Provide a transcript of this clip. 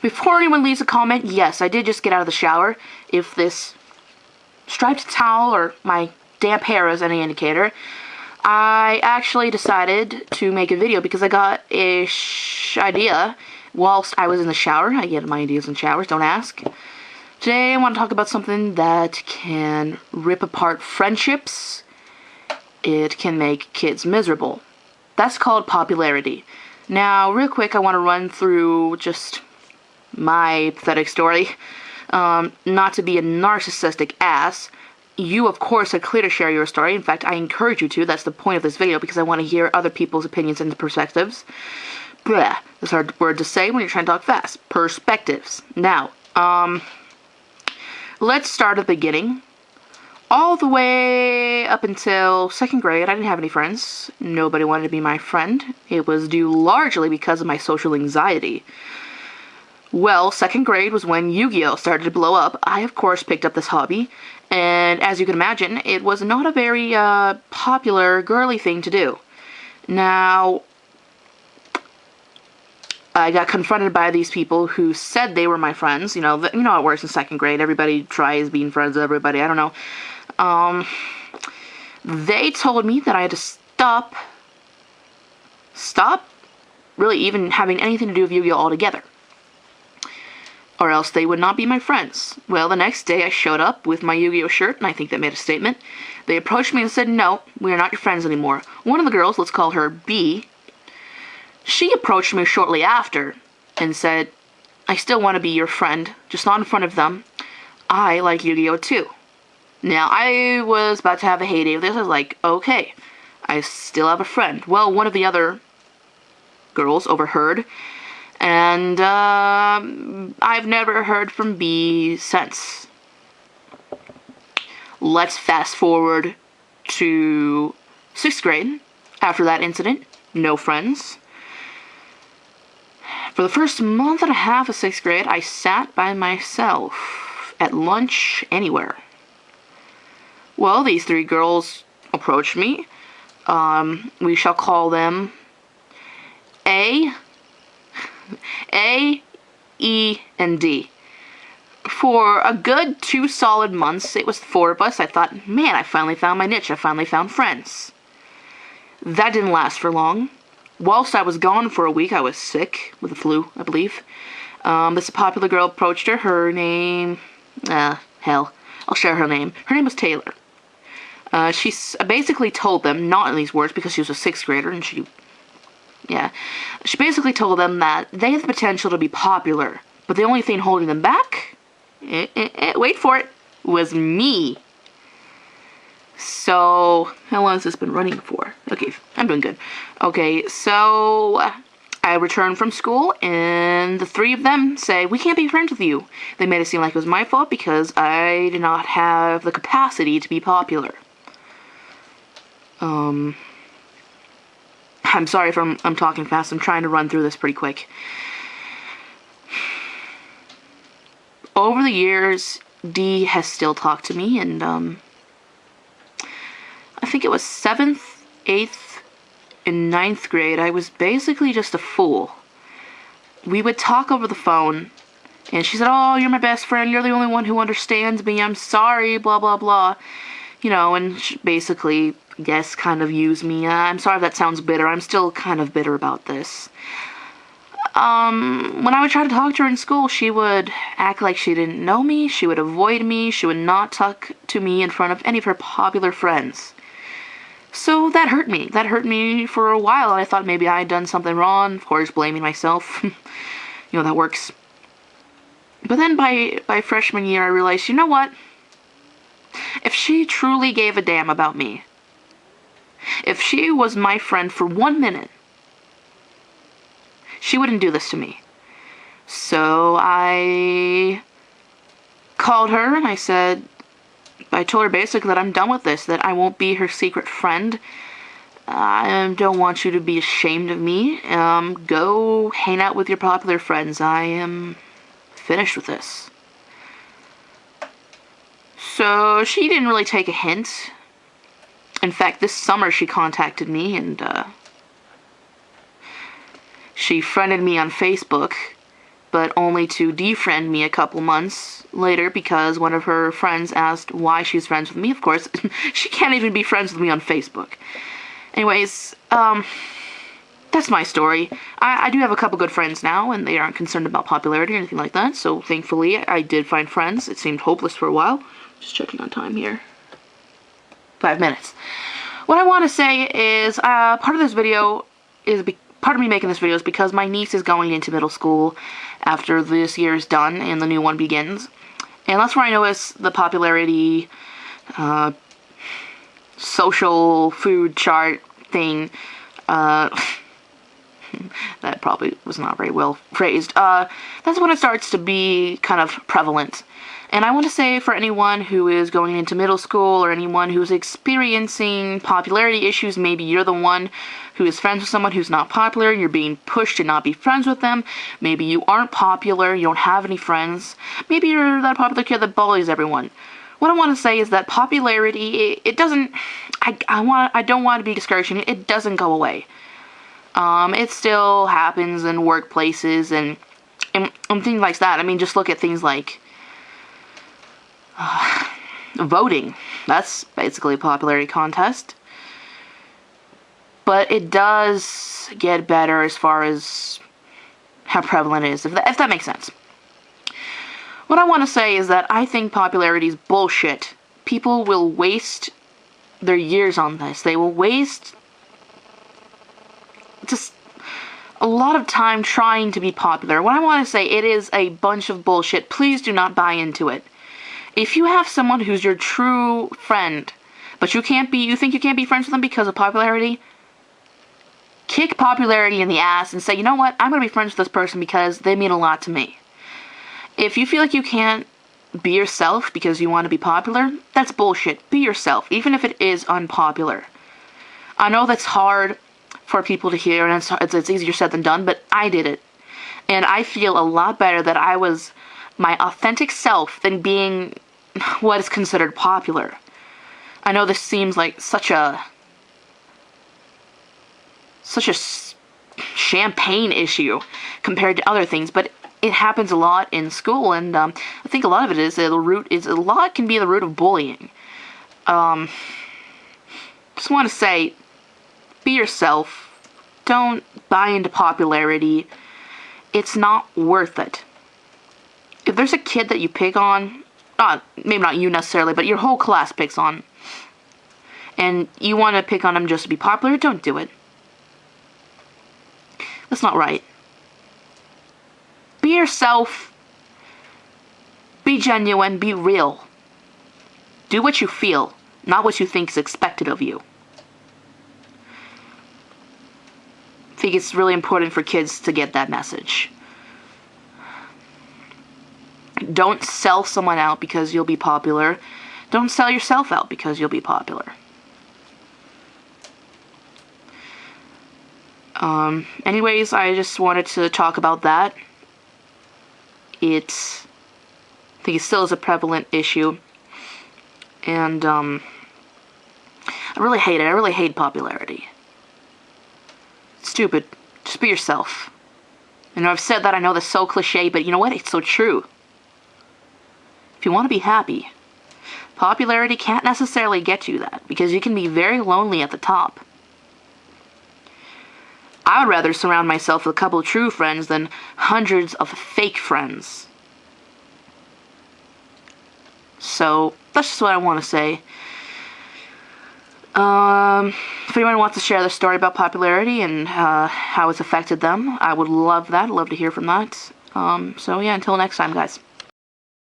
Before anyone leaves a comment, yes, I did just get out of the shower. If this striped towel or my damp hair is any indicator, I actually decided to make a video because I got a idea whilst I was in the shower. I get my ideas in showers, don't ask. Today I want to talk about something that can rip apart friendships. It can make kids miserable. That's called popularity. Now, real quick, I want to run through just my pathetic story. Not to be a narcissistic ass. You, of course, are clear to share your story. In fact, I encourage you to. That's the point of this video, because I want to hear other people's opinions and perspectives. Bleh. That's a hard word to say when you're trying to talk fast. Perspectives. Now, let's start at the beginning. All the way up until 2nd grade, I didn't have any friends. Nobody wanted to be my friend. It was due largely because of my social anxiety. Well, 2nd grade was when Yu-Gi-Oh! Started to blow up. I, of course, picked up this hobby. And as you can imagine, it was not a very popular, girly thing to do. Now, I got confronted by these people who said they were my friends. You know how it works in 2nd grade. Everybody tries being friends with everybody. I don't know. They told me that I had to stop really even having anything to do with Yu-Gi-Oh! Altogether, or else they would not be my friends. Well, the next day I showed up with my Yu-Gi-Oh! Shirt, and I think that made a statement. They approached me and said, no, we are not your friends anymore. One of the girls, let's call her B, she approached me shortly after and said, I still want to be your friend, just not in front of them. I like Yu-Gi-Oh! Too. Now, I was about to have a heyday of this. I was like, okay, I still have a friend. Well, one of the other girls overheard, and I've never heard from B since. Let's fast forward to 6th grade. After that incident, no friends. For the first month and a half of 6th grade, I sat by myself at lunch anywhere. Well, these 3 girls approached me. We shall call them A, E, and D. For a good 2 solid months, it was the 4 of us. I thought, man, I finally found my niche. I finally found friends. That didn't last for long. Whilst I was gone for a week, I was sick with the flu, I believe. This popular girl approached her. Her name... hell. I'll share her name. Her name was Taylor. She basically told them, not in these words because she was a 6th grader and she basically told them that they had the potential to be popular, but the only thing holding them back, wait for it, was me. So, how long has this been running for? Okay, I'm doing good. Okay, so I returned from school, and the 3 of them say, we can't be friends with you. They made it seem like it was my fault because I did not have the capacity to be popular. I'm sorry if I'm talking fast. I'm trying to run through this pretty quick. Over the years, D has still talked to me, and I think it was 7th, 8th, and 9th grade, I was basically just a fool. We would talk over the phone, and she said, oh, you're my best friend, you're the only one who understands me, I'm sorry, blah, blah, blah. You know, and she basically, I guess, kind of used me. I'm sorry if that sounds bitter. I'm still kind of bitter about this. When I would try to talk to her in school, she would act like she didn't know me, she would avoid me, she would not talk to me in front of any of her popular friends. So that hurt me. That hurt me for a while, and I thought maybe I had done something wrong, of course, blaming myself. You know, that works. But then by freshman year, I realized, you know what? If she truly gave a damn about me, if she was my friend for 1 minute, she wouldn't do this to me. So I called her and I told her basically that I'm done with this, that I won't be her secret friend. I don't want you to be ashamed of me. Go hang out with your popular friends. I am finished with this. So she didn't really take a hint. In fact, this summer she contacted me and she friended me on Facebook, but only to defriend me a couple months later because one of her friends asked why she's friends with me. Of course, she can't even be friends with me on Facebook. Anyways, that's my story. I do have a couple good friends now, and they aren't concerned about popularity or anything like that, so thankfully I did find friends. It seemed hopeless for a while. Just checking on time here. 5 minutes. What I want to say is, part of me making this video is because my niece is going into middle school after this year is done and the new one begins. And that's where I noticed the popularity, social food chart thing, that probably was not very well phrased. That's when it starts to be kind of prevalent. And I want to say for anyone who is going into middle school or anyone who's experiencing popularity issues, maybe you're the one who is friends with someone who's not popular, you're being pushed to not be friends with them, maybe you aren't popular, you don't have any friends, maybe you're that popular kid that bullies everyone. What I want to say is that popularity, it doesn't, I don't want to be discouraging, it doesn't go away. It still happens in workplaces and things like that. I mean, just look at things like voting. That's basically a popularity contest. But it does get better as far as how prevalent it is, if that makes sense. What I want to say is that I think popularity is bullshit. People will waste their years on this. They will waste just a lot of time trying to be popular. What I want to say, it is a bunch of bullshit. Please do not buy into it. If you have someone who's your true friend, but you think you can't be friends with them because of popularity, kick popularity in the ass and say, you know what, I'm going to be friends with this person because they mean a lot to me. If you feel like you can't be yourself because you want to be popular, that's bullshit. Be yourself, even if it is unpopular. I know that's hard for people to hear, and it's easier said than done, but I did it. And I feel a lot better that I was my authentic self than being what is considered popular. I know this seems like such a champagne issue compared to other things, but it happens a lot in school, and I think a lot of it is a lot can be the root of bullying. Just want to say, be yourself. Don't buy into popularity. It's not worth it. If there's a kid that you pick on, maybe not you necessarily, but your whole class picks on, and you want to pick on them just to be popular, don't do it. That's not right. Be yourself. Be genuine. Be real. Do what you feel, not what you think is expected of you. I think it's really important for kids to get that message. Don't sell someone out because you'll be popular. Don't sell yourself out because you'll be popular. Anyways, I just wanted to talk about that. I think it still is a prevalent issue. And, I really hate it. I really hate popularity. It's stupid. Just be yourself. You know, I've said that, I know that's so cliche, but you know what? It's so true. If you want to be happy, popularity can't necessarily get you that, because you can be very lonely at the top. I would rather surround myself with a couple of true friends than hundreds of fake friends. So, that's just what I want to say. If anyone wants to share their story about popularity and how it's affected them, I would love that. I'd love to hear from that. So yeah, until next time, guys.